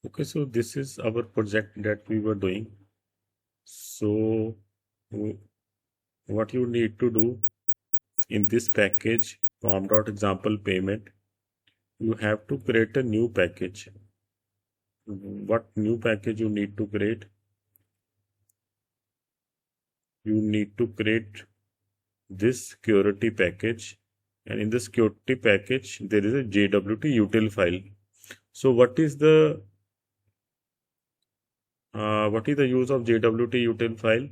Okay, so this is our project that we were doing. So what you need to do in this package com.example payment, you have to create a new package. What new package you need to create? You need to create this security package, and in the security package there is a JWTUtil file. So what is the use of JWTUtil file?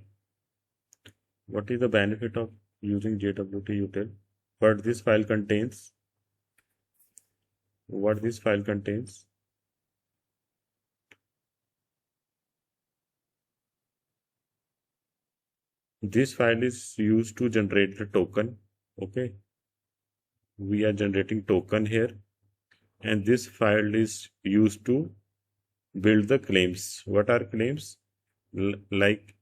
What is the benefit of using JWTUtil? What this file contains? What this file contains? This file is used to generate the token. Okay, we are generating token here, and this file is used to build the claims. What are claims? Like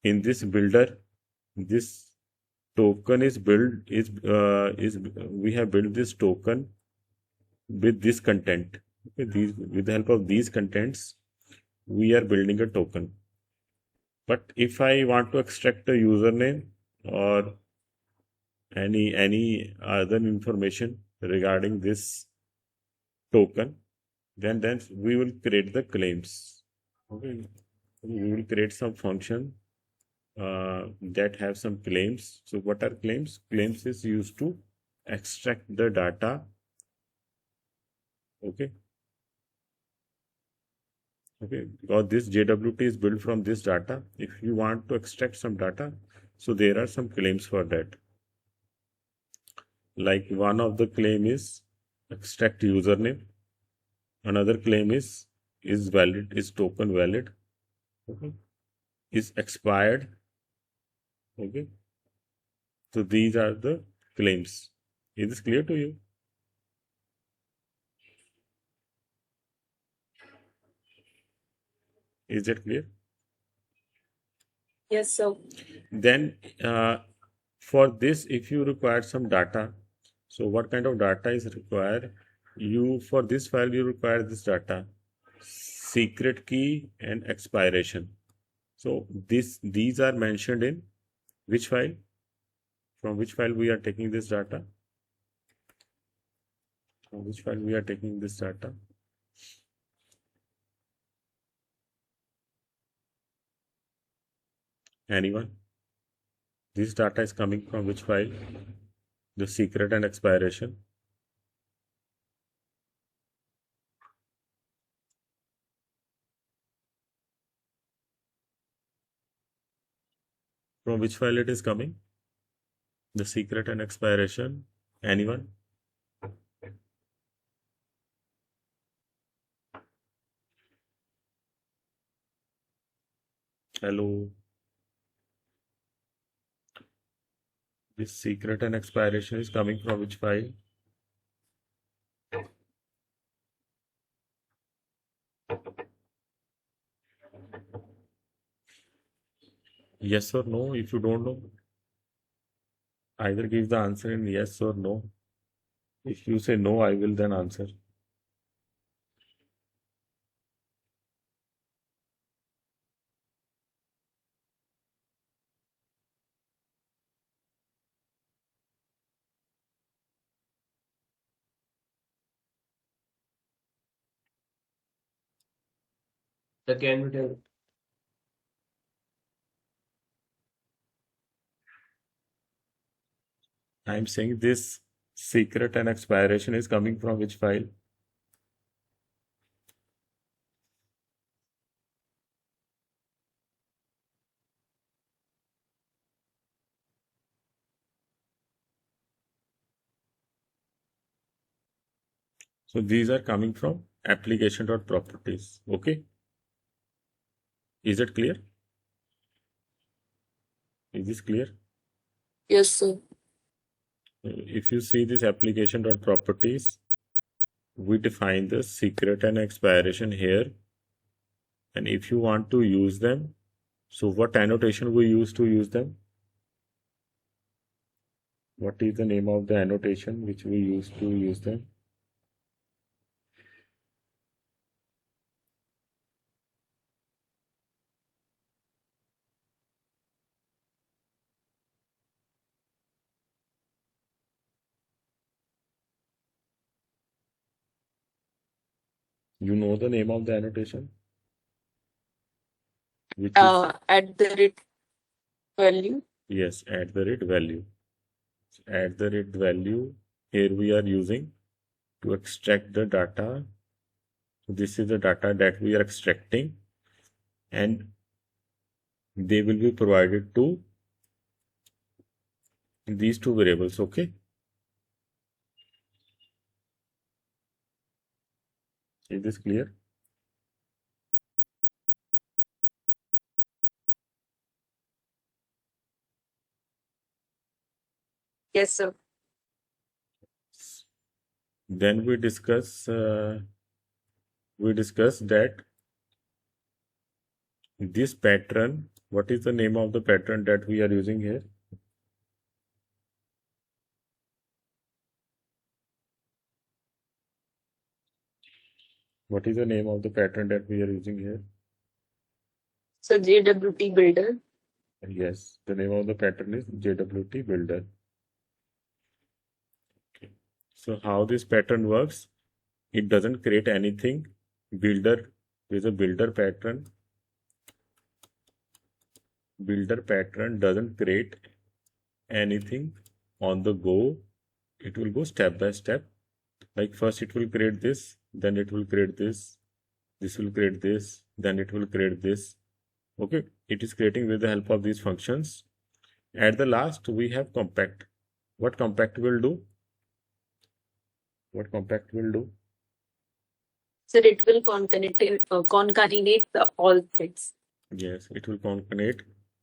in this builder, this token is built is we have built this token with this content. Okay, with the help of these contents, we are building a token. But if I want to extract a username or any other information regarding this token, then we will create the claims. Okay, we will create some function that have some claims. So what are claims? Claims is used to extract the data. Okay, because this JWT is built from this data. If you want to extract some data, so there are some claims for that. Like one of the claim is extract username. Another claim is valid, is token valid. Okay, is expired. Okay, so these are the claims. Is this clear to you? Is that clear? Yes, sir. Then for this, if you require some data, so what kind of data is required? You for this file you require this data, secret key and expiration. So these are mentioned in which file? From which file we are taking this data? From which file we are taking this data? Anyone? This data is coming from which file? The secret and expiration. From which file it is coming? The secret and expiration. Anyone? Hello. This secret and expiration is coming from which file? Yes or no? If you don't know, either give the answer in yes or no. If you say no, I will then answer. The JWTUtil. I'm saying this secret and expiration is coming from which file? So these are coming from application.properties. Okay. Is it clear? Is this clear? Yes, sir. If you see this application.properties, we define the secret and expiration here. And if you want to use them, so what annotation we use to use them? What is the name of the annotation which we use to use them? You know the name of the annotation, which is At the rate value. yes, at the rate value. So at the rate value, here we are using to extract the data. So this is the data that we are extracting, and they will be provided to these two variables. Okay, is this clear? Yes, sir. Then we discuss that this pattern. What is the name of the pattern that we are using here? What is the name of the pattern that we are using here? So JWT builder. Yes, the name of the pattern is JWT builder. Okay. So how this pattern works? It doesn't create anything. Builder is a builder pattern. Builder pattern doesn't create anything on the go. It will go step by step. Like first it will create this, then it will create this will create this, then it will create this. Okay, it is creating with the help of these functions. At the last we have compact. What compact will do? What compact will do? So it will concatenate all threads. Yes, it will concatenate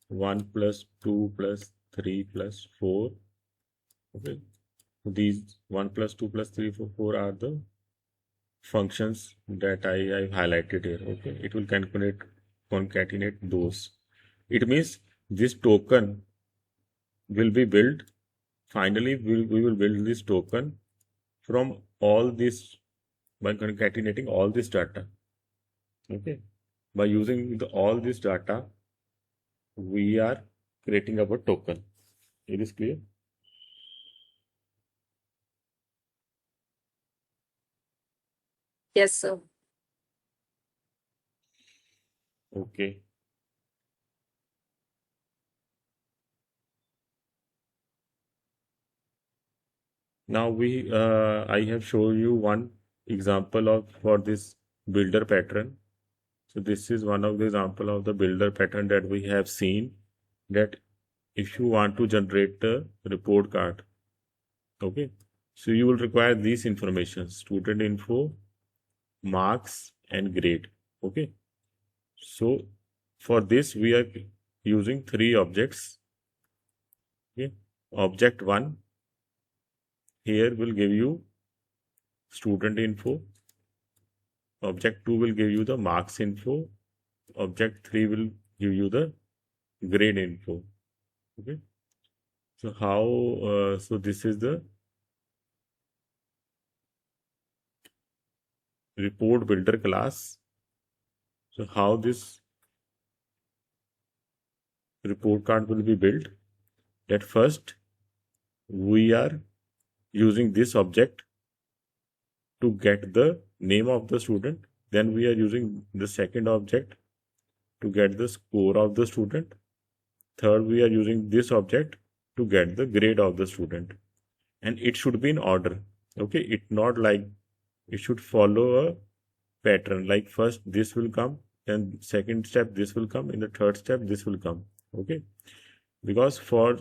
1 plus 2 plus 3 plus 4. Okay, so these 1 plus 2 plus 3 4 are the functions that I highlighted here. Okay, it will concatenate those. It means this token will be built. Finally, we will build this token from all this by concatenating all this data. Okay, by using all this data, we are creating our token. It is clear? Yes, sir. Okay. Now I have shown you one example of for this builder pattern. So this is one of the example of the builder pattern that we have seen, that if you want to generate the report card, okay, so you will require these information: student info, marks, and grade. Okay, so for this we are using three objects. Okay, object one here will give you student info. Object 2 will give you the marks info. Object 3 will give you the grade info. Okay. So so this is the report builder class. So how this report card will be built? At first, we are using this object to get the name of the student. Then we are using the second object to get the score of the student. Third, we are using this object to get the grade of the student. And it should be in order. Okay, it not like it should follow a pattern. Like first this will come, then second step this will come, in the third step this will come. Okay, because for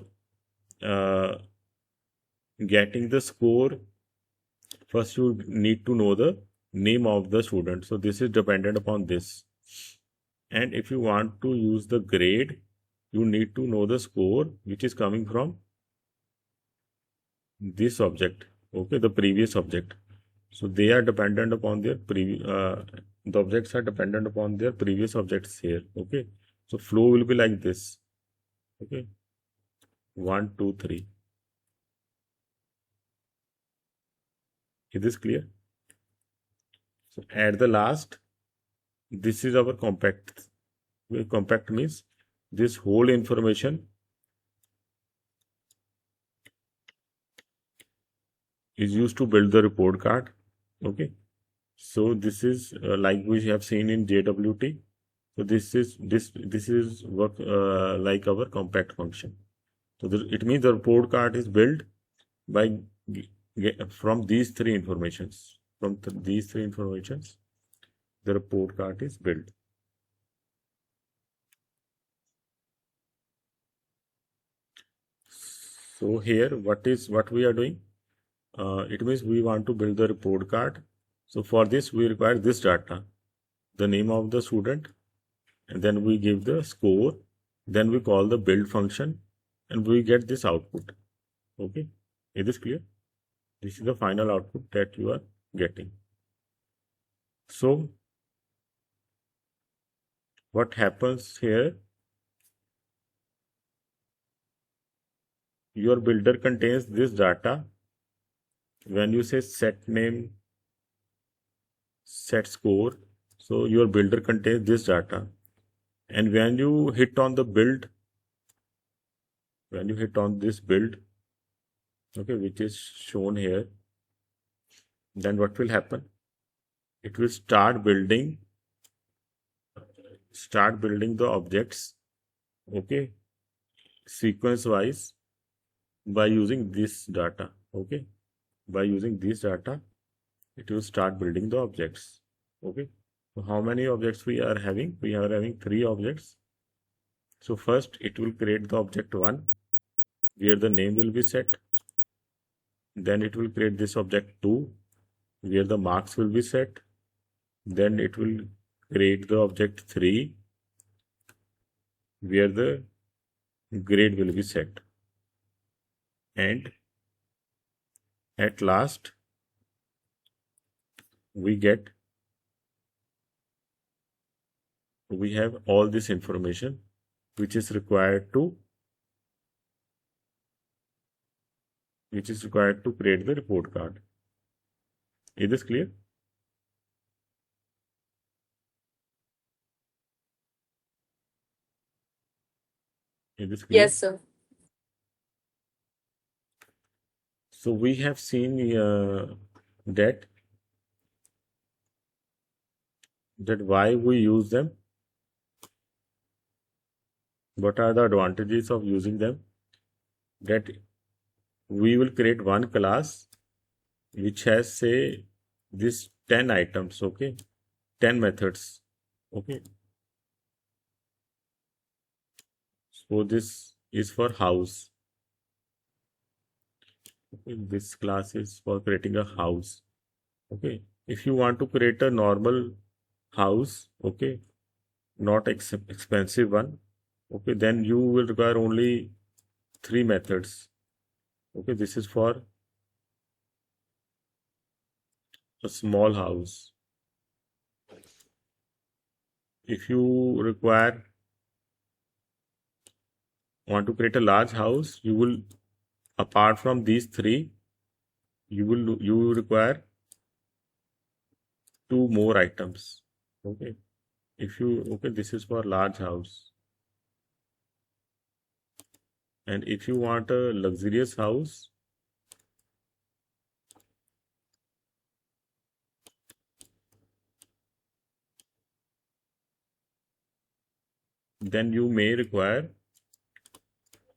uh, getting the score, first you need to know the name of the student. So this is dependent upon this. And if you want to use the grade, you need to know the score which is coming from this object. Okay, the previous object. So they are dependent upon their previous. The objects are dependent upon their previous objects here. Okay, so flow will be like this. Okay, 1 2 3. Is this clear? So at the last, this is our compact. Compact means this whole information is used to build the report card. Okay, So this is like we have seen in JWT. So this is work like our compact function. So it means the report card is built by from these three informations. From these three informations, the report card is built. So here, what we are doing? It means we want to build the report card. So for this, we require this data, the name of the student, and then we give the score. Then we call the build function, and we get this output. Okay, is this clear? This is the final output that you are getting. So what happens here? Your builder contains this data. When you say set name, set score, so your builder contains this data. And when you hit on the build, when you hit on this build, okay, which is shown here, then what will happen? It will start building the objects, okay, sequence wise by using this data. Okay, by using this data, it will start building the objects. Okay, so how many objects we are having? We are having 3 objects. So first it will create the object 1 where the name will be set. Then it will create this object 2 where the marks will be set. Then it will create the object 3 where the grade will be set. And at last we have all this information which is required to create the report card. Is this clear? Is this clear? Yes, sir. So we have seen that why we use them. What are the advantages of using them? That we will create one class which has, say, this 10 items, okay, 10 methods, okay. So this is for house. Okay, this class is for creating a house. Okay, if you want to create a normal house, okay, not expensive one, okay, then you will require only 3 methods. Okay, this is for a small house. If you want to create a large house, you will, apart from these 3, you will require 2 more items. Okay, this is for large house. And if you want a luxurious house, then you may require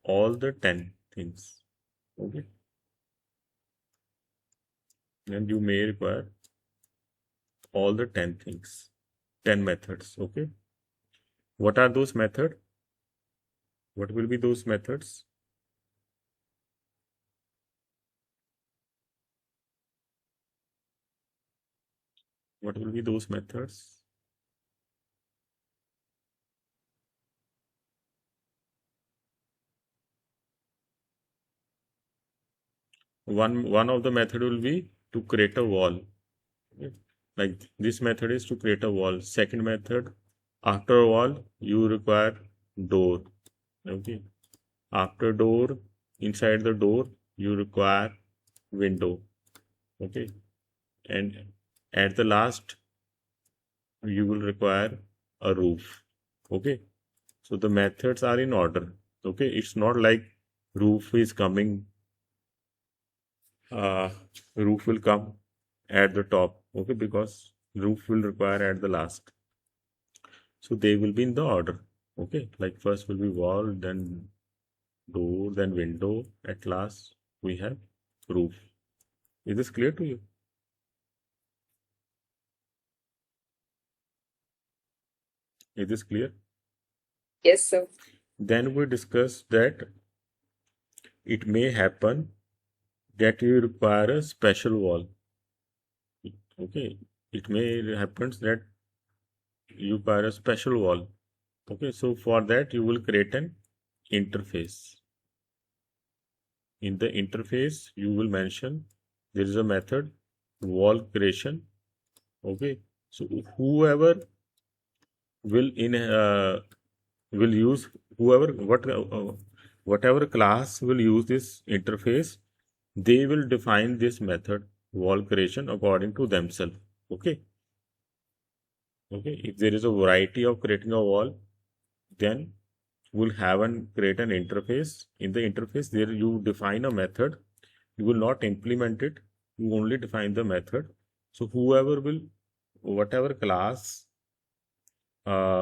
all the 10 things. Okay, and you may require all the 10 things, 10 methods. Okay, what are those methods? What will be those methods? What will be those methods? One of the method will be to create a wall. Okay. Like this method is to create a wall. Second method, after a wall, you require door. Okay. After door, inside the door, you require window. Okay. And at the last, you will require a roof. Okay. So the methods are in order. Okay. It's not like roof is coming, roof will come at the top. Okay, because roof will require at the last. So they will be in the order. Okay, like first will be wall, then door, then window. At last we have roof. Is this clear to you? Is this clear? Yes, sir. Then we discussed that it may happen that you require a special wall. Okay, it may happens that you require a special wall. Okay, so for that you will create an interface. In the interface, you will mention there is a method wall creation. Okay, so will in will use whoever whatever class will use this interface, they will define this method wall creation according to themselves. Okay, okay. If there is a variety of creating a wall, then we'll have and create an interface. In the interface, there you define a method. You will not implement it. You only define the method. So whoever will, whatever class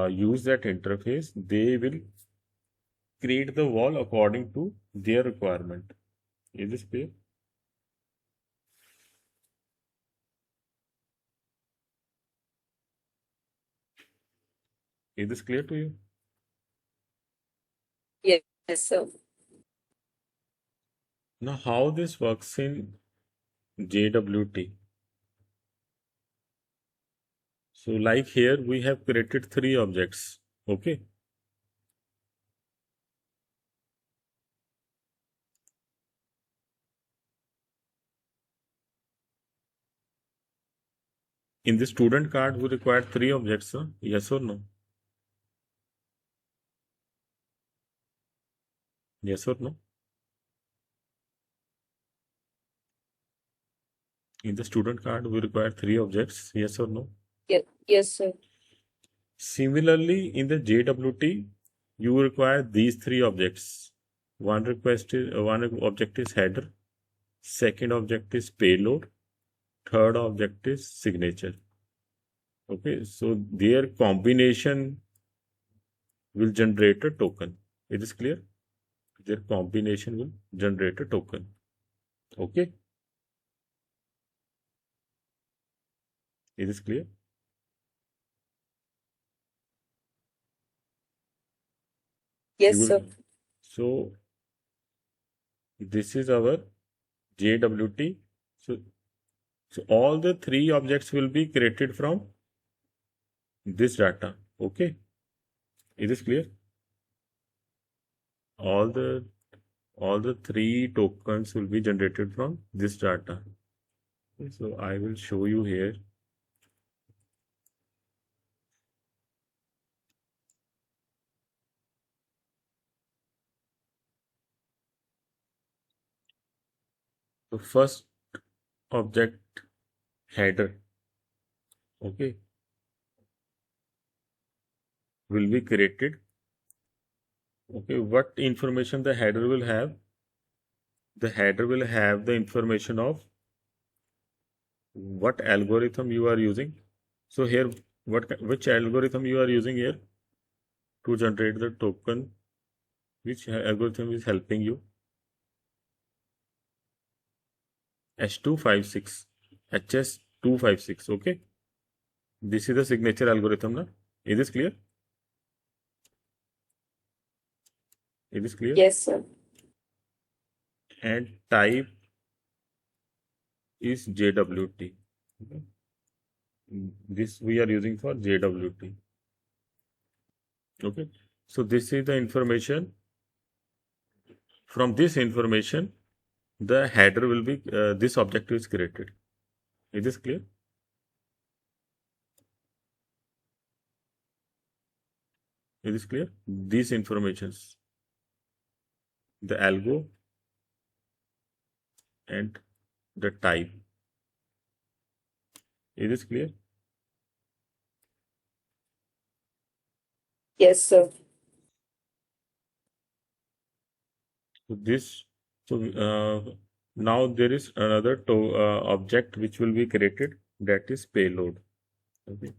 use that interface, they will create the wall according to their requirement. Is this clear? Is this clear to you? Yes, sir. Now, how this works in JWT? So, like here, we have created three objects. Okay. In the student card, we require three objects. Huh? Yes or no? Yes or no? In the student card, we require three objects. Yes or no? Yes, sir. Similarly, in the JWT, you require these three objects. One object is header, second object is payload, third object is signature. Okay, so their combination will generate a token. It is clear? Their combination will generate a token. Okay, it is clear? You Yes, will. sir. So this is our JWT. So so all the three objects will be created from this data. Okay, is this clear? All the all the three tokens will be generated from this data. Okay, so I will show you here. The first object header, okay, will be created. Okay, what information the header will have? The header will have the information of what algorithm you are using. So here, which algorithm you are using here to generate the token? Which algorithm is helping you? H256, HS256. Okay, this is the signature algorithm. Now, is this clear? It is clear. Yes, sir. And type is JWT. Okay. This we are using for JWT. Okay. So this is the information. From this information, the header will be this object is created. Is this clear? Is this clear? These informations, the algo and the type. Is this clear? Yes, sir. So this, so Now there is another object which will be created, that is payload. Okay.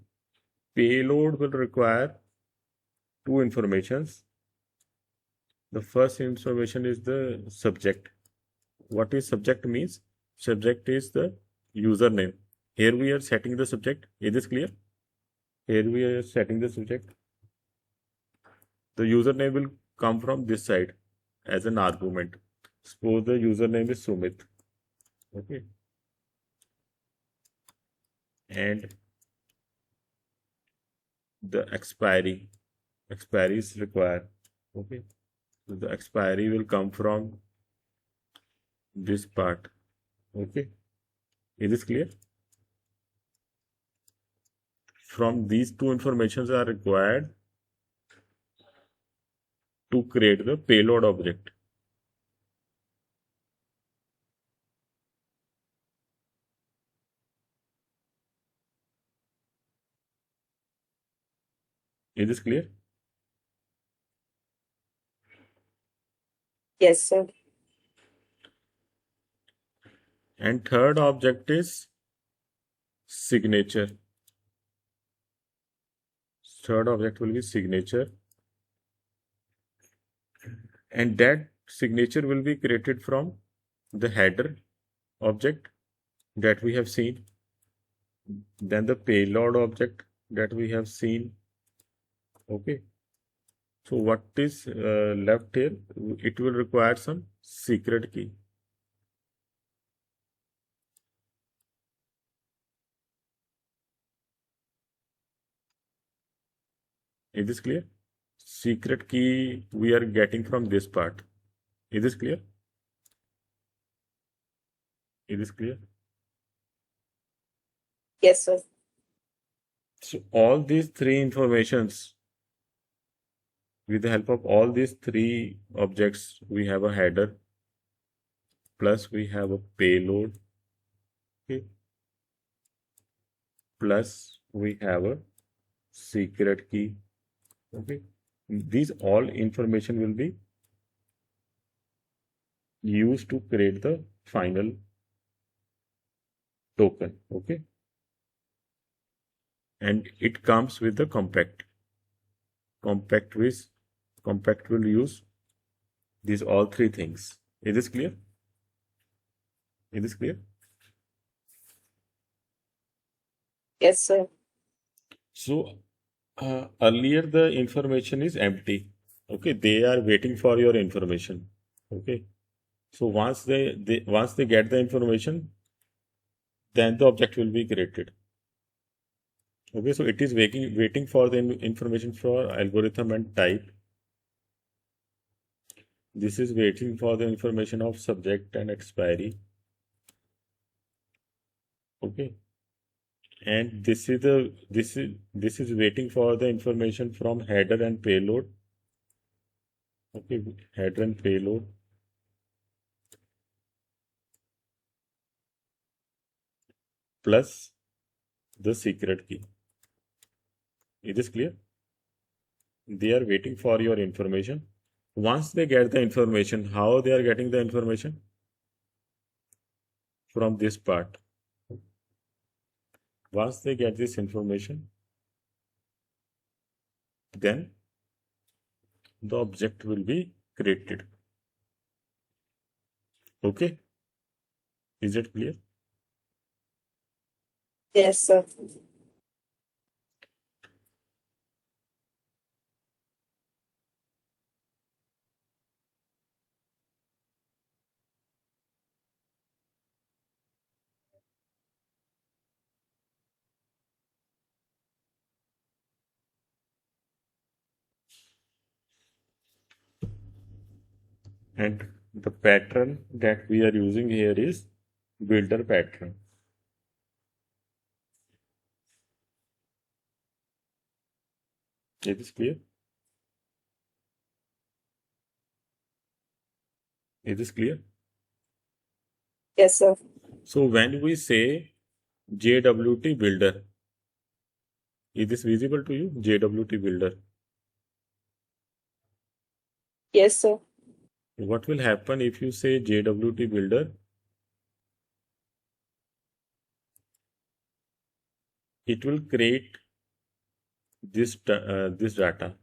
Payload will require two informations. The first information is the subject. What is subject means? Subject is the username. Here we are setting the subject. Is this clear? Here we are setting the subject. The username will come from this side as an argument. Suppose the username is Sumit. Okay. And the expiry is required. Okay. So the expiry will come from this part. Okay. Is this clear? From these two informations are required to create the payload object. Is this clear? Yes, sir. And third object is signature. Third object will be signature. And that signature will be created from the header object that we have seen. Then the payload object that we have seen. Okay. So what is left here? It will require some secret key. Is this clear? Secret key we are getting from this part. Is this clear? Is this clear? Yes, sir. So all these three informations, with the help of all these three objects, we have a header, plus we have a payload, okay, plus we have a secret key. Okay, these all information will be used to create the final token. Okay, and it comes with the compact. Compact will use these all three things. Is this clear? Is this clear? Yes, sir. So earlier the information is empty. Okay, they are waiting for your information. Okay, so once they get the information, then the object will be created. Okay, so it is waiting for the information for algorithm and type. This is waiting for the information of subject and expiry. Okay, and this is waiting for the information from header and payload. Okay, header and payload, plus the secret key. Is this clear? They are waiting for your information. Once they get the information, how they are getting the information? From this part. Once they get this information, then the object will be created. Okay, is it clear? Yes, sir. And the pattern that we are using here is builder pattern. Is this clear? Is this clear? Yes, sir. So when we say JWT builder, is this visible to you? JWT builder. Yes, sir. What will happen if you say JWT builder? it will create this data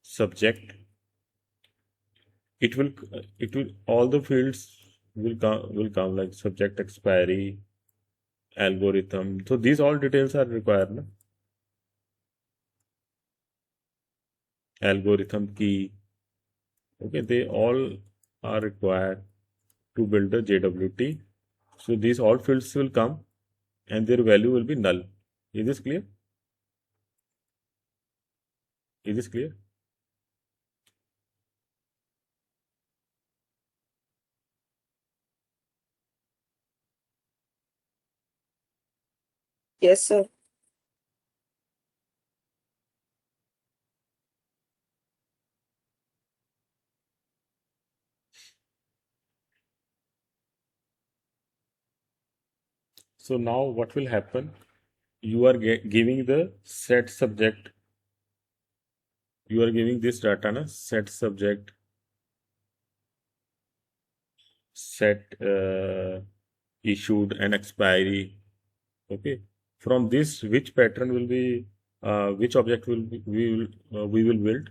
subject. It will all the fields will come like subject, expiry, algorithm. So these all details are required, na? Algorithm key. Okay, they all are required to build a JWT. So these all fields will come and their value will be null. Is this clear? Is this clear? Yes, sir. So now what will happen? You are giving the set subject. You are giving this data, na? Set subject, set issued and expiry. Okay. From this, which pattern will be, which object will be, we will build?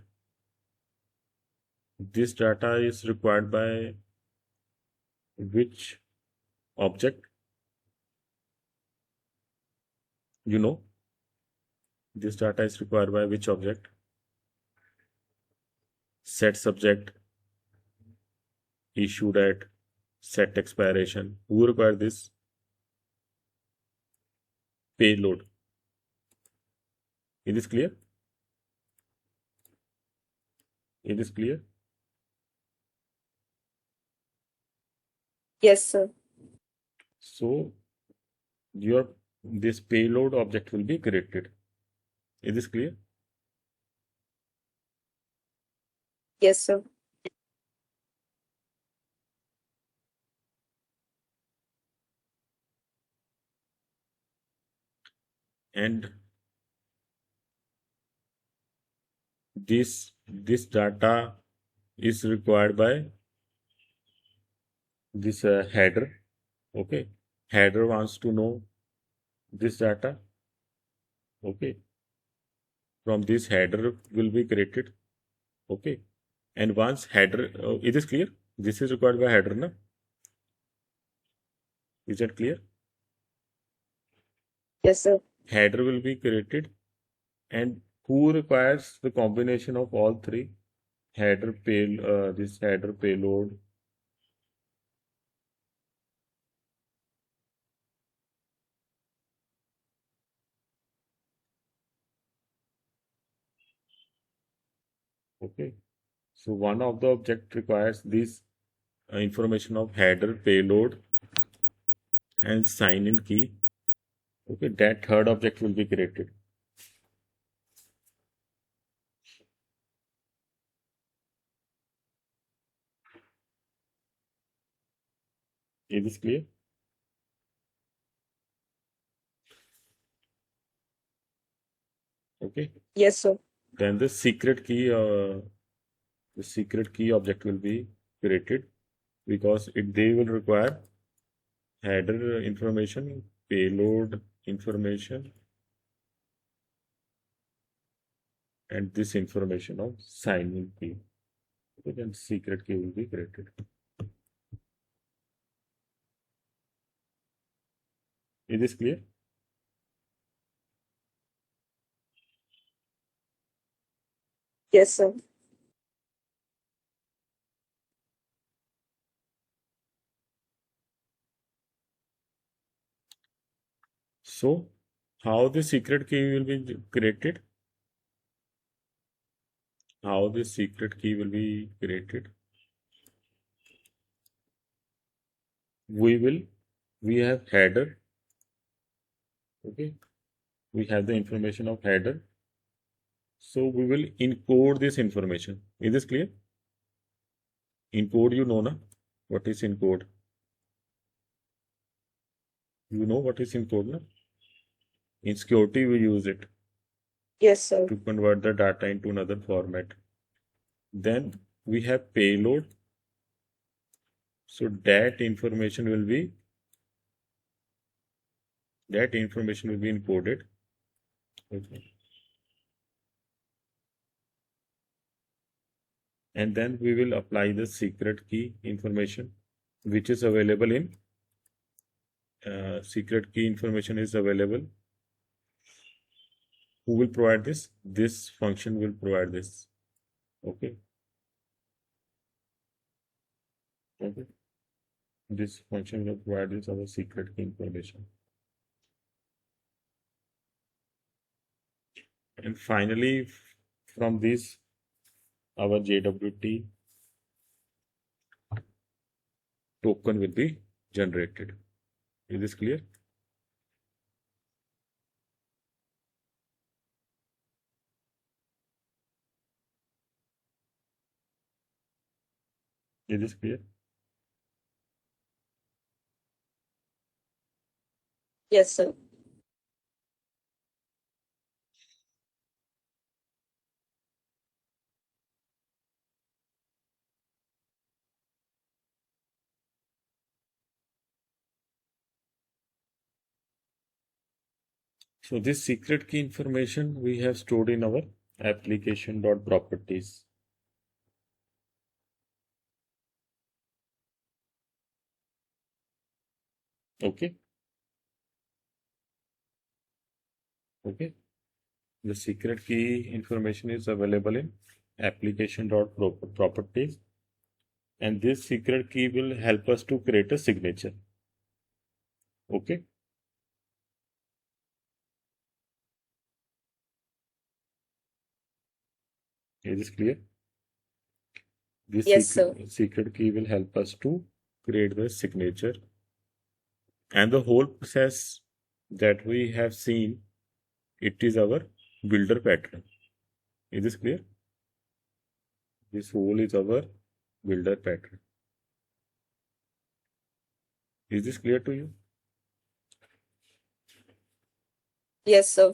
This data is required by which object? You know, this data is required by which object? Set subject, issued at, set expiration. Who require this? Payload. It is clear? It is clear? Yes, sir. So your this payload object will be created. Is this clear? Yes, sir. And this data is required by this header. Okay, header wants to know this data. Okay, from this header will be created. Okay, and once header, it is clear. This is required by header, na? Is that clear? Yes, sir. Header will be created, and who requires the combination of all three? Header pay, this header payload. Okay, so one of the object requires this information of header payload and sign in key. Okay, that third object will be created. Is this clear? Okay, Yes, sir. then the secret key object will be created because they will require header information, payload information, and this information of sign-in key. Okay, then secret key will be created. Is this clear? Yes, sir. So, how the secret key will be created? How the secret key will be created? We have header. Okay, we have the information of header. So we will encode this information. Is this clear? Encode, you know, na? What is encode? You know what is encode, na? In security, we use it Yes, sir. to convert the data into another format. Then we have payload. So that information will be encoded. Okay. And then we will apply the secret key information, which is available in secret key information is available. Who will provide this? This function will provide this. Okay. Okay. This function will provide this our secret key information. And finally, from this, our JWT token will be generated. Is this clear? Is this clear? Yes, sir. So this secret key information we have stored in our application.properties. Okay. Okay. The secret key information is available in application.properties, and this secret key will help us to create a signature. Okay. Is this clear? This Yes, sir. secret key will help us to create the signature, and the whole process that we have seen, it is our builder pattern. Is this clear? This whole is our builder pattern. Is this clear to you? Yes, sir.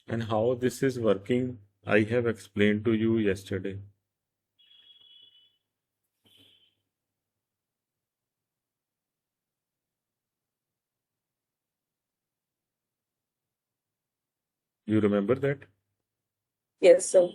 And how this is working, I have explained to you yesterday. You remember that? Yes, sir.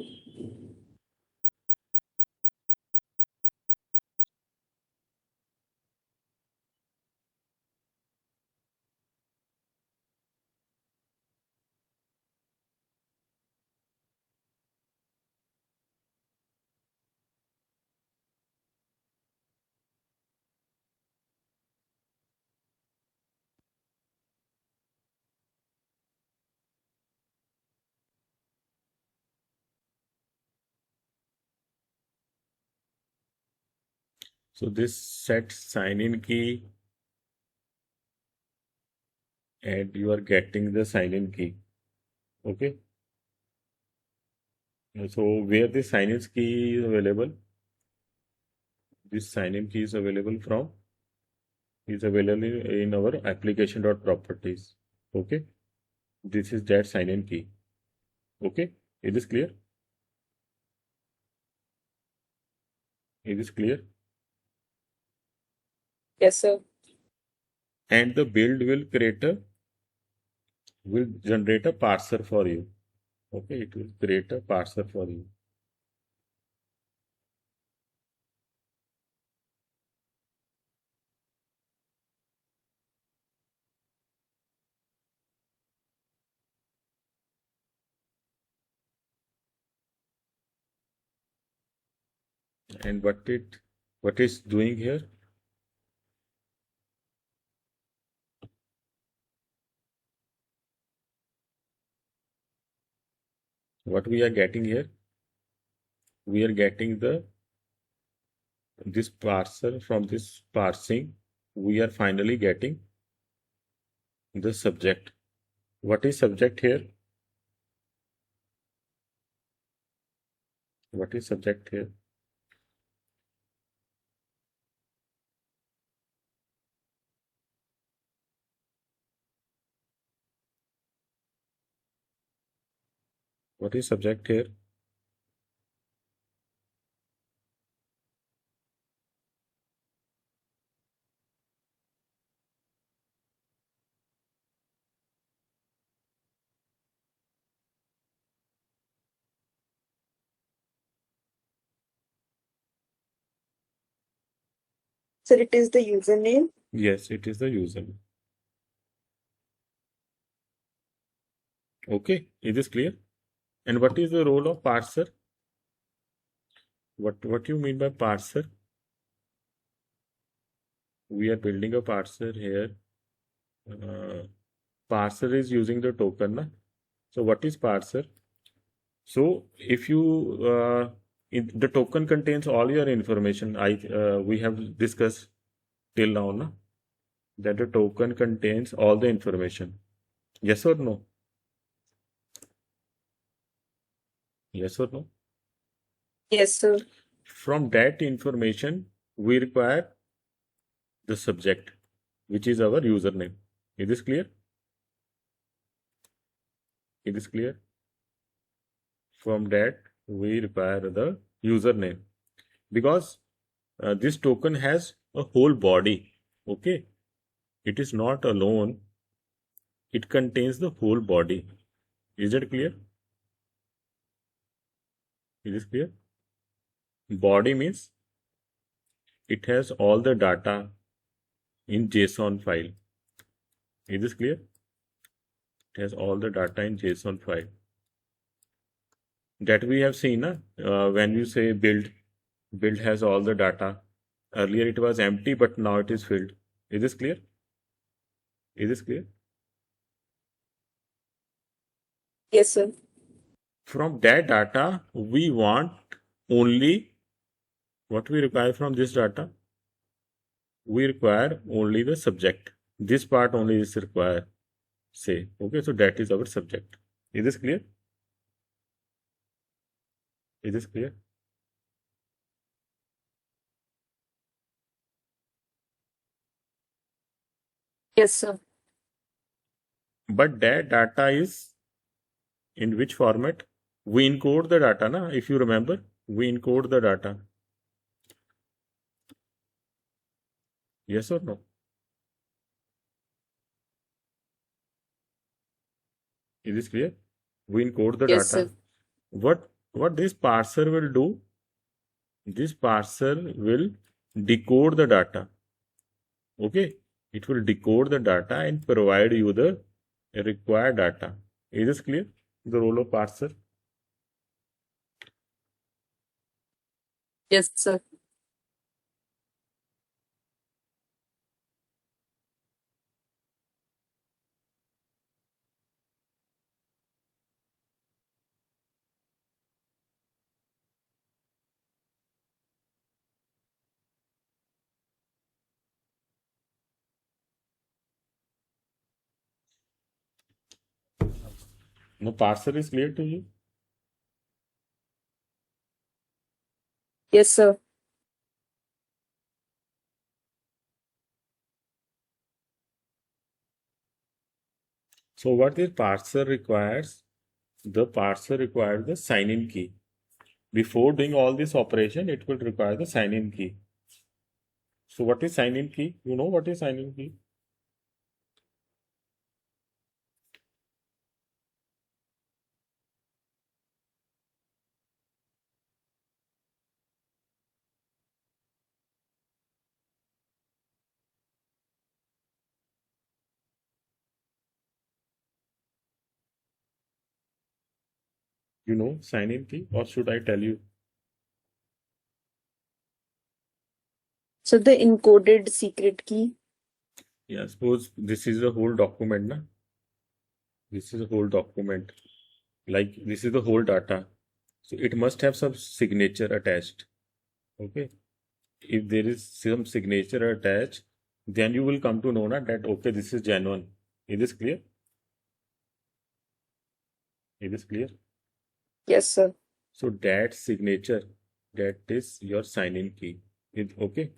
So this set sign in key, and you are getting the sign in key. Okay. So where the sign in key is available, this sign in key is available from, is available in our application.properties. Okay. This is that sign in key. Okay. Is this clear? Is this clear? Yes, sir. And the build will generate a parser for you. Okay, it will create a parser for you. And what is doing here? What we are getting here? We are getting this parser. From this parsing, we are finally getting the subject. What is subject here? What is subject here? What is subject here? Sir, it is the username. Yes, it is the user. Okay, is this clear? And what is the role of parser? What you mean by parser? We are building a parser here. Parser is using the token, na? So what is parser? So if you the token contains all your information. We have discussed till now, na? That the token contains all the information. Yes or no? Yes or no? Yes, sir. From that information, we require the subject, which is our username. Is this clear? Is this clear? From that, we require the username because this token has a whole body. Okay, it is not alone, it contains the whole body. Is that clear? Is this clear? Body means it has all the data in JSON file. Is this clear? It has all the data in JSON file. That we have seen when you say build has all the data. Earlier it was empty, but now it is filled. Is this clear? Is this clear? Yes, sir. From that data, we want only what we require from this data. We require only the subject. This part only is required. Say, okay, so that is our subject. Is this clear? Is this clear? Yes, sir. But that data is in which format? We encode the data, na? If you remember, we encode the data. Yes or no? Is this clear? We encode the Yes, data. sir. What this parser will do? This parser will decode the data. Okay, it will decode the data and provide you the required data. Is this clear? The role of parser. Yes, sir. No, parser is clear to you. Yes, sir. So what this parser requires? The parser requires the sign-in key. Before doing all this operation, it will require the sign-in key. So what is sign-in key? You know what is sign-in key? You know sign-in key, or should I tell you? So the encoded secret key. Yeah, suppose this is the whole document, na? This is a whole document. Like this is the whole data. So it must have some signature attached. Okay. If there is some signature attached, then you will come to know na, that okay, this is genuine. Is this clear? Is this clear? Yes, sir. So that signature, that is your sign-in key. Is okay.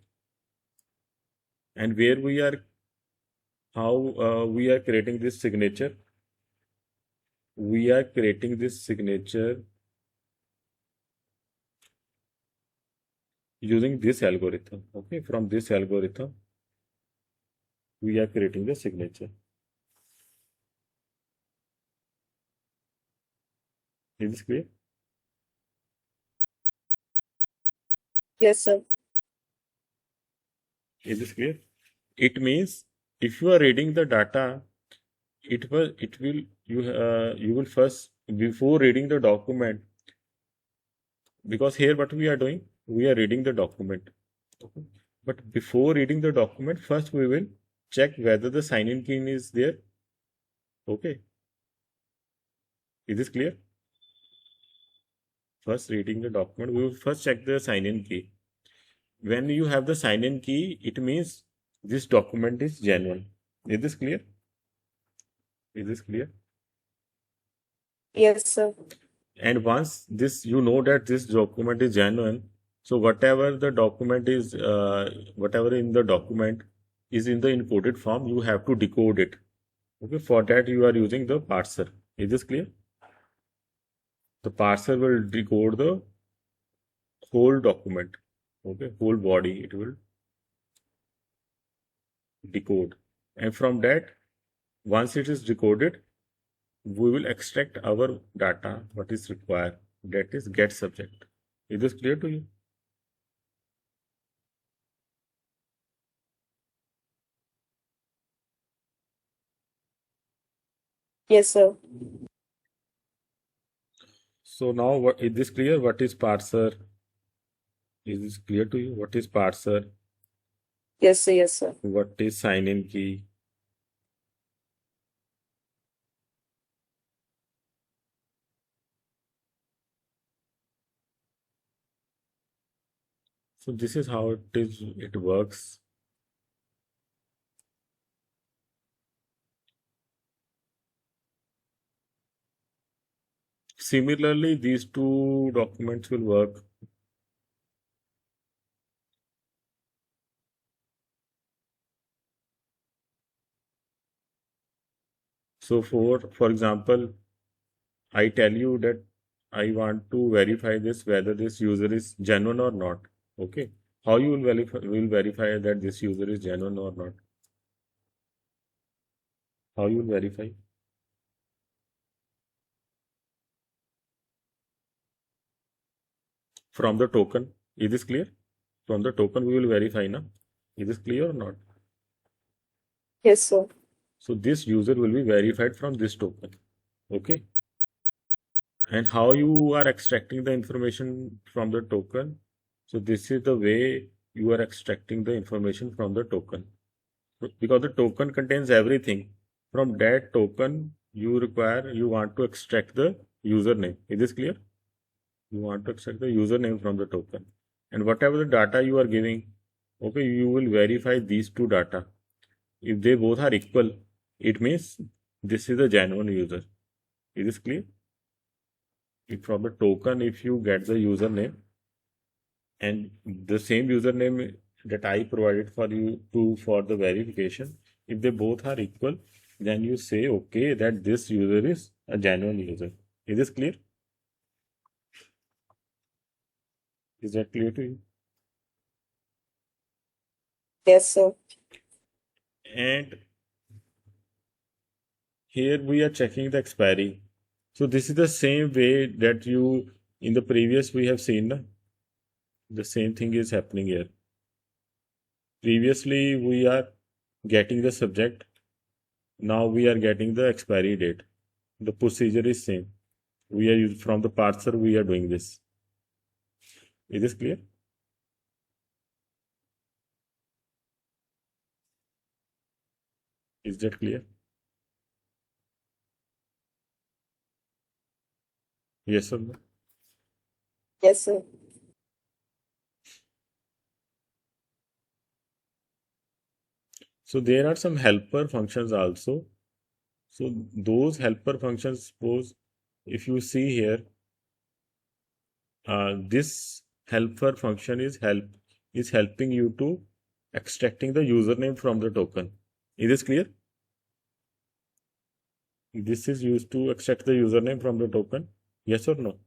And where we are, how we are creating this signature? We are creating this signature using this algorithm. Okay, from this algorithm, we are creating the signature. Is this clear? Yes, sir. Is this clear? It means if you are reading the data, it will you will first, before reading the document, because here what we are doing, we are reading the document. Okay. But before reading the document, first we will check whether the sign-in key is there. Okay. Is this clear? First reading the document, we will first check the sign-in key. When you have the sign-in key, it means this document is genuine. Is this clear? Is this clear? Yes, sir. And once this, you know that this document is genuine, so whatever the document is, whatever in the document is in the encoded form, you have to decode it. Okay, for that you are using the parser. Is this clear? The parser will decode the whole document. Okay, whole body it will decode. And from that, once it is decoded, we will extract our data, what is required. That is get subject. Is this clear to you? Yes, sir. So now, what is this clear? What is parser? Is this clear to you? What is parser? Yes, sir. Yes, sir. What is sign-in key? So this is how it is. It works. Similarly, these two documents will work. So for example, I tell you that I want to verify this whether this user is genuine or not. Okay. How you will verify that this user is genuine or not? How you will verify? From the token. Is this clear? From the token we will verify now. Is this clear or not? Yes, sir. So this user will be verified from this token. Okay. And how you are extracting the information from the token? So this is the way you are extracting the information from the token. Because the token contains everything. From that token, you want to extract the username. Is this clear? You want to extract the username from the token. And whatever the data you are giving, okay, you will verify these two data. If they both are equal, it means this is a genuine user. Is this clear? If from the token, if you get the username and the same username that I provided for you for the verification, if they both are equal, then you say okay that this user is a genuine user. Is this clear? Is that clear to you? Yes, sir. And here we are checking the expiry. So this is the same way that you in the previous we have seen. Na? The same thing is happening here. Previously we are getting the subject. Now we are getting the expiry date. The procedure is same. We are from the parser we are doing this. Is this clear? Is that clear? Yes or no? Yes, sir. So there are some helper functions also. So those helper functions, suppose if you see here, this helper function is helping you to extracting the username from the token. Is this clear? This is used to extract the username from the token. Yes or no?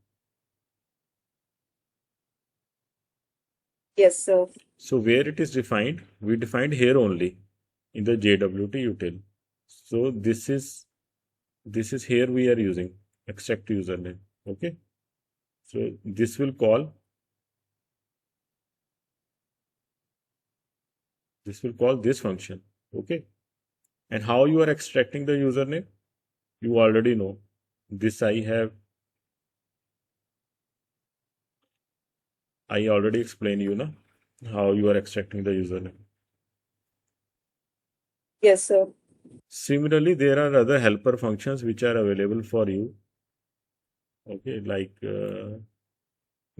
Yes, sir. So where it is defined, we defined here only in the JWTUtil. So this is here we are using extract username. Okay. So this will call this function. Okay. And how you are extracting the username, you already know. This I already explained you know how you are extracting the username. Yes, sir. Similarly, there are other helper functions which are available for you. Okay, like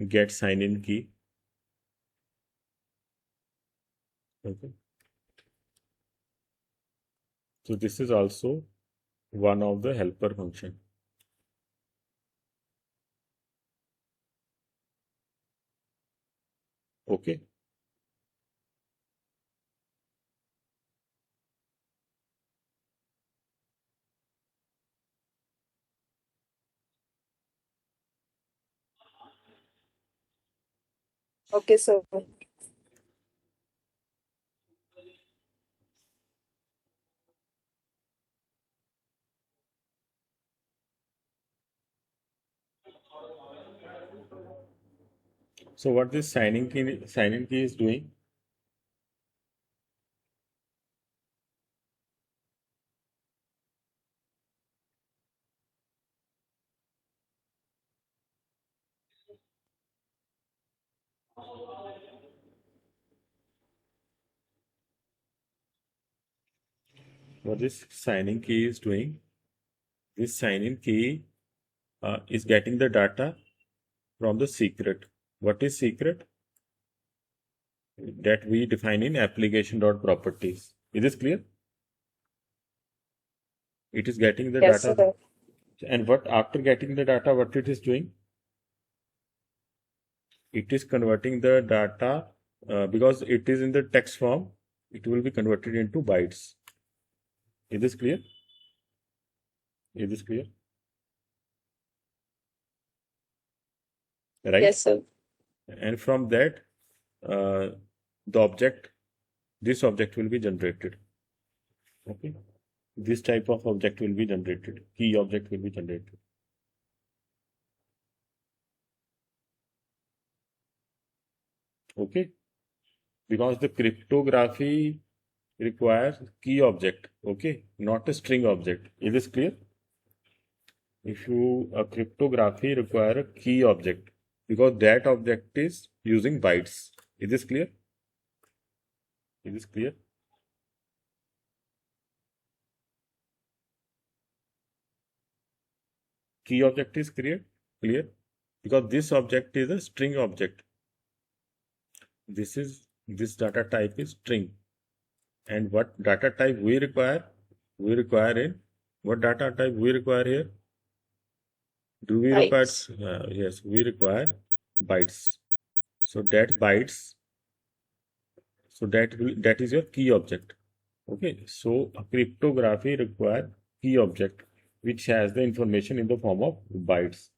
get sign in key. Okay, so this is also one of the helper function. Okay, Okay, sir. so what this sign in key is doing? What this sign in key is doing? This sign in key is getting the data from the secret. What is secret? That we define in application.properties. Is this clear? It is getting the Yes, data, sir. and what after getting the data, what it is doing? It is converting the data because it is in the text form. It will be converted into bytes. Is this clear? Is this clear? Right? Yes, sir. And from that, uh, the object, this object will be generated. Okay. This type of object will be generated. Key object will be generated. Okay. Because the cryptography requires key object. Okay. Not a string object. Is this clear? If you a cryptography require a key object because that object is using bytes. Is this clear? Is this clear? Key object is clear because this object is a string object. This data type is string. And what data type we require? We require in what data type we require here? Do we require? Right. Yes, we require bytes. So that bytes. So that is your key object. Okay. So a cryptography require key object which has the information in the form of bytes.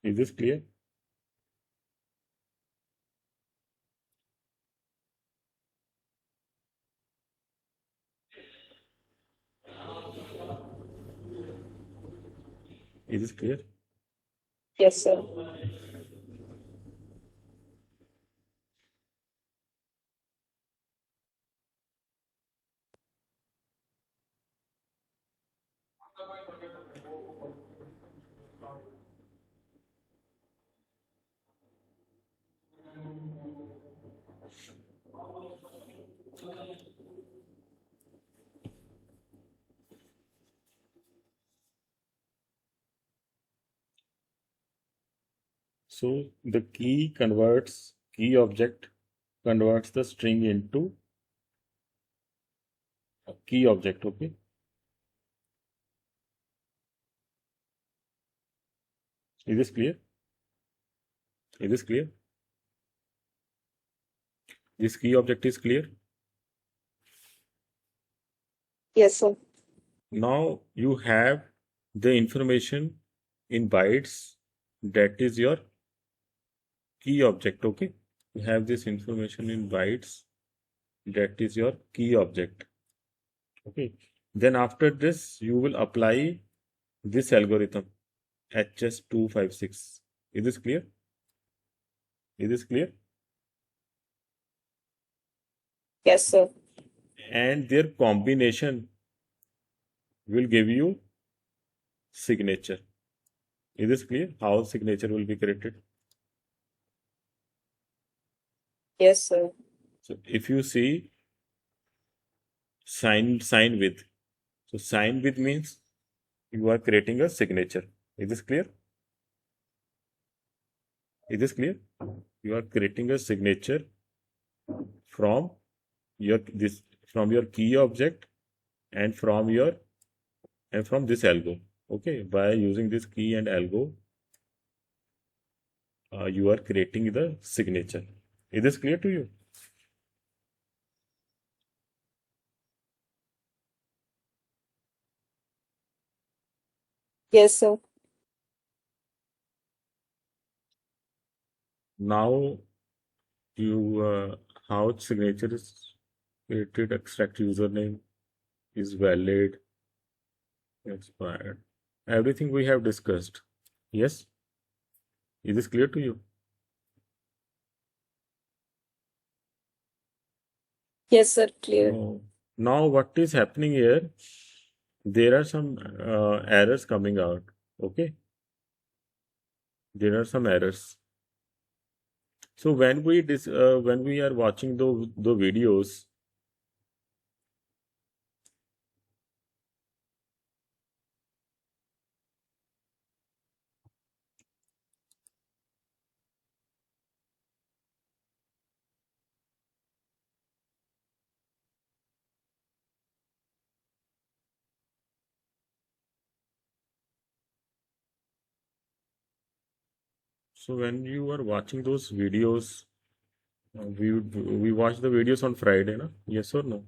Is this clear? Is this clear? Yes, sir. So the key object converts the string into a key object. Okay. Is this clear? Is this clear? This key object is clear. Yes, sir. Now you have the information in bytes, that is your key object. Okay. You have this information in bytes, that is your key object. Okay. Then after this, you will apply this algorithm HS256. Is this clear? Is this clear? Yes, sir. And their combination will give you signature. Is this clear? How signature will be created? Yes, sir. So if you see sign with, so sign with means you are creating a signature. Is this clear? Is this clear? You are creating a signature from your key object and from this algo. Okay, by using this key and algo, you are creating the signature. Is this clear to you? Yes, sir. Now you how signature is created, extract username is valid, expired. Everything we have discussed. Yes? Is this clear to you? Yes, sir. Clear. Now what is happening here? There are some errors coming out. Okay? There are some errors. So when we are watching the videos, so when you are watching those videos, we watch the videos on Friday, na? Yes or no?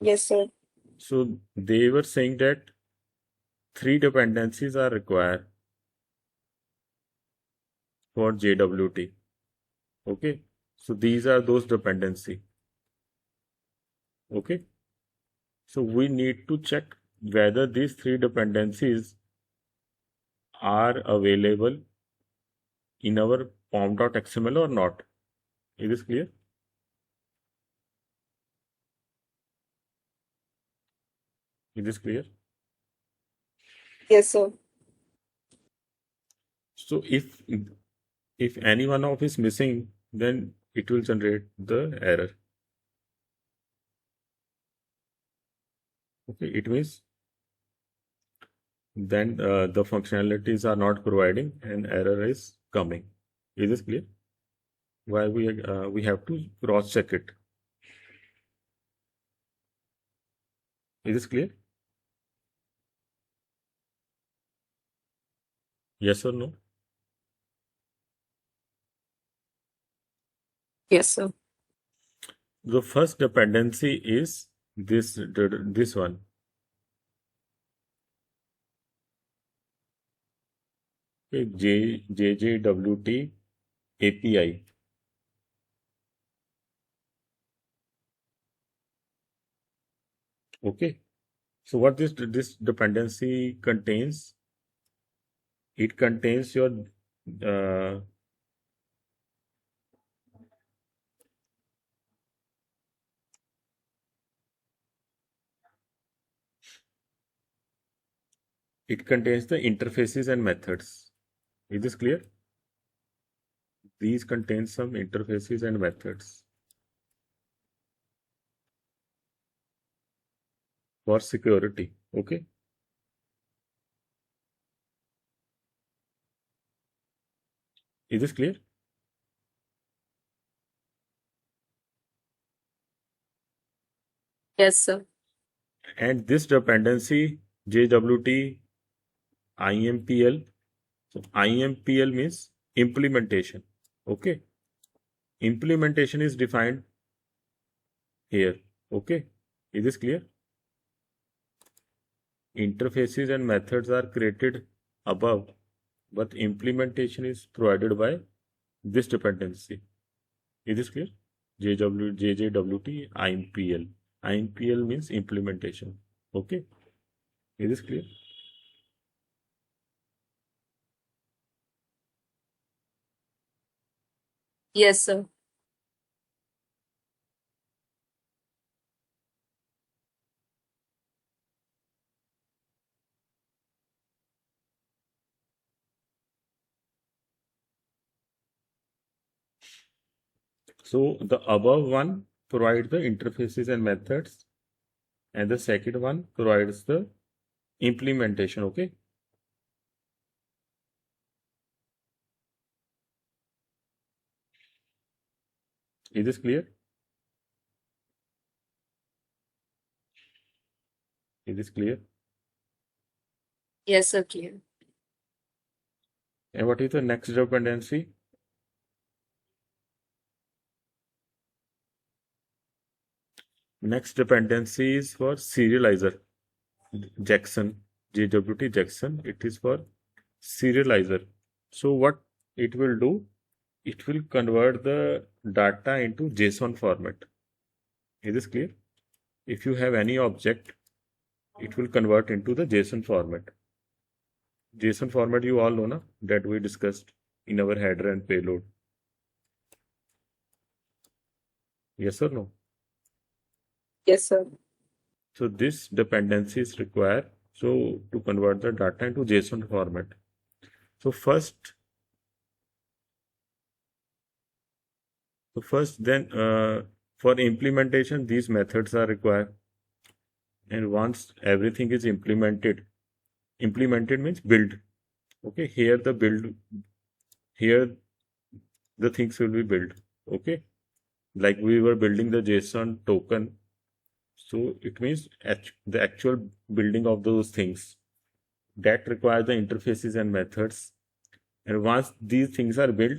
Yes, sir. So they were saying that three dependencies are required for JWT. Okay. So these are those dependency. Okay. So we need to check whether these three dependencies are available in our pom.xml or not. Is this clear? Is this clear? Yes, sir. So if any one of is missing, then it will generate the error. Okay, it means then the functionalities are not providing and error is coming. Is this clear? Why we have to cross check it. Is this clear? Yes or no? Yes, sir. The first dependency is this one. Okay, JWT API. Okay. So what this dependency contains? It contains your uh, it contains the interfaces and methods. Is this clear? These contain some interfaces and methods for security. Okay. Is this clear? Yes, sir. And this dependency JWT IMPL. So IMPL means implementation. Okay. Implementation is defined here. Okay. Is this clear? Interfaces and methods are created above, but implementation is provided by this dependency. Is this clear? JWT IMPL. IMPL means implementation. Okay. Is this clear? Yes, sir. So the above one provides the interfaces and methods, and the second one provides the implementation. Okay. Is this clear? Is this clear? Yes, sir. Clear. And what is the next dependency? Next dependency is for serializer. Jackson, JWT Jackson. It is for serializer. So what it will do? It will convert the data into JSON format. Is this clear? If you have any object, it will convert into the JSON format. JSON format you all know na, that we discussed in our header and payload. Yes or no? Yes, sir. So this dependency is required to convert the data into JSON format. So first then for implementation these methods are required, and once everything is implemented means build. Okay, here the things will be built. Okay, like we were building the JSON token, so it means the actual building of those things that require the interfaces and methods. And once these things are built,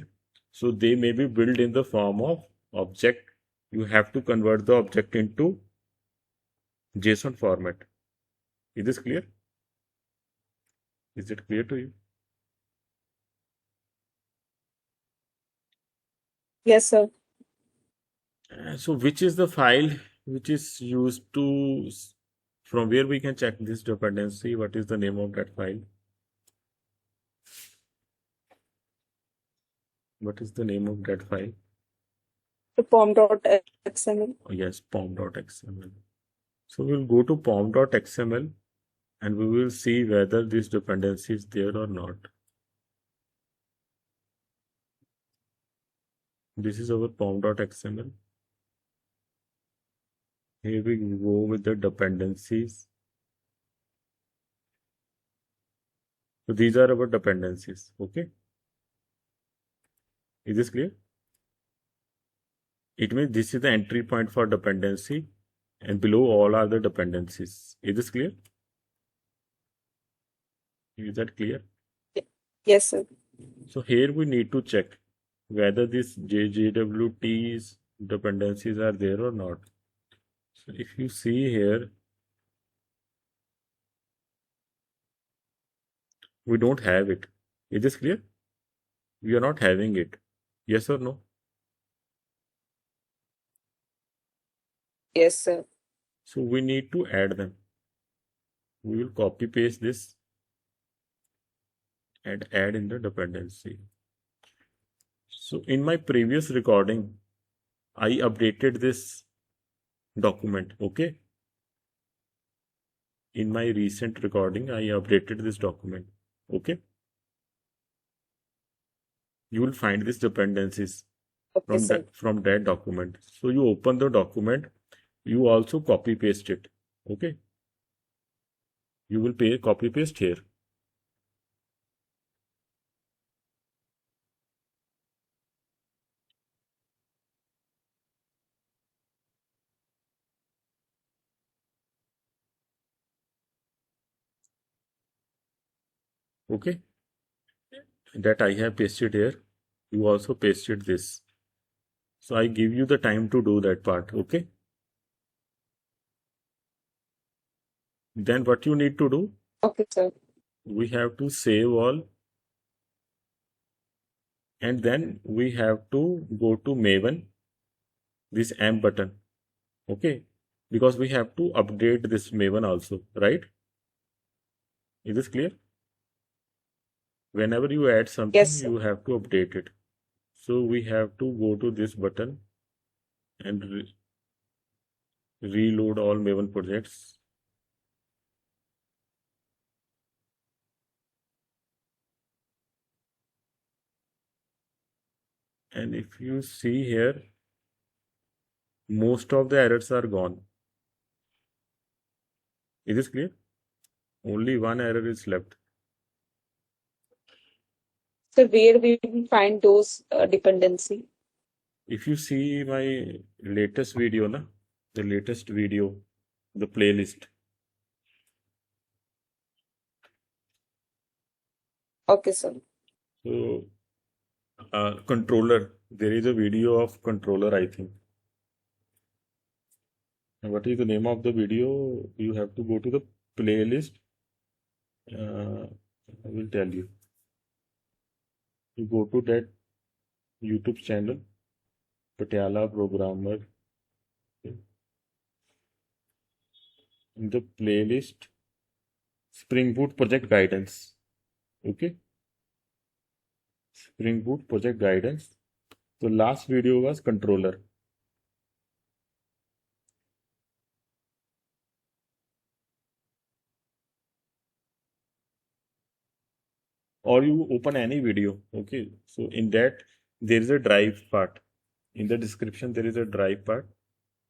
so they may be built in the form of object. You have to convert the object into JSON format. Is this clear? Is it clear to you? Yes, sir. So which is the file which is used to, from where we can check this dependency? What is the name of that file? What is the name of that file? The pom.xml. Oh, yes, pom.xml. So we'll go to pom.xml and we will see whether this dependency is there or not. This is our pom.xml. Here we go with the dependencies. So these are our dependencies. Okay. Is this clear? It means this is the entry point for dependency, and below all are the dependencies. Is this clear? Is that clear? Yes, sir. So here we need to check whether these JWT's dependencies are there or not. So if you see here, we don't have it. Is this clear? We are not having it. Yes or no? Yes, sir. So we need to add them. We will copy paste this and add in the dependency. So in my previous recording, I updated this document. Okay. In my recent recording, I updated this document. Okay. You will find these dependencies Okay, sir. from that document. So you open the document, you also copy paste it. Okay. You will copy paste here. Okay, that I have pasted here. You also pasted this. So I give you the time to do that part. Okay. Then what you need to do, Okay, sir. we have to save all, and then we have to go to Maven, this M button. Okay. Because we have to update this Maven also, right? Is this clear? Whenever you add something, Yes, sir. you have to update it. So we have to go to this button and reload all Maven projects. And if you see here, most of the errors are gone. Is this clear? Only one error is left. So where we will find those dependency? If you see my latest video, the latest video, the playlist. Okay, sir. So, controller, there is a video of controller, I think. And what is the name of the video? You have to go to the playlist. I will tell you. You go to that YouTube channel, Patiala Programmer, in the playlist Spring Boot Project Guidance. Okay, Spring Boot Project Guidance. So last video was controller. Or you open any video. Okay, so in that there is a drive part. In the description there is a drive part.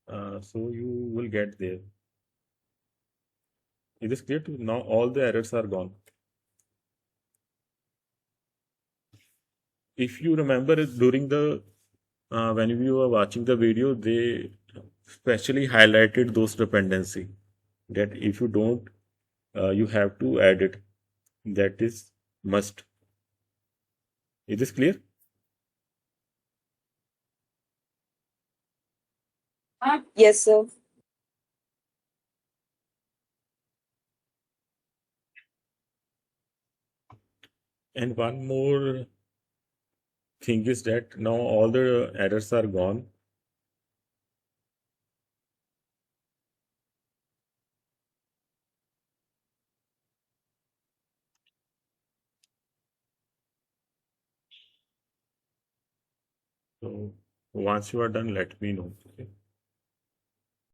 So you will get there. It is clear to now all the errors are gone. If you remember during the when you were watching the video, they specially highlighted those dependency that if you don't, you have to add it. That is must. Is this clear? Yes, sir. And one more thing is that now all the errors are gone. So once you are done, let me know. Okay?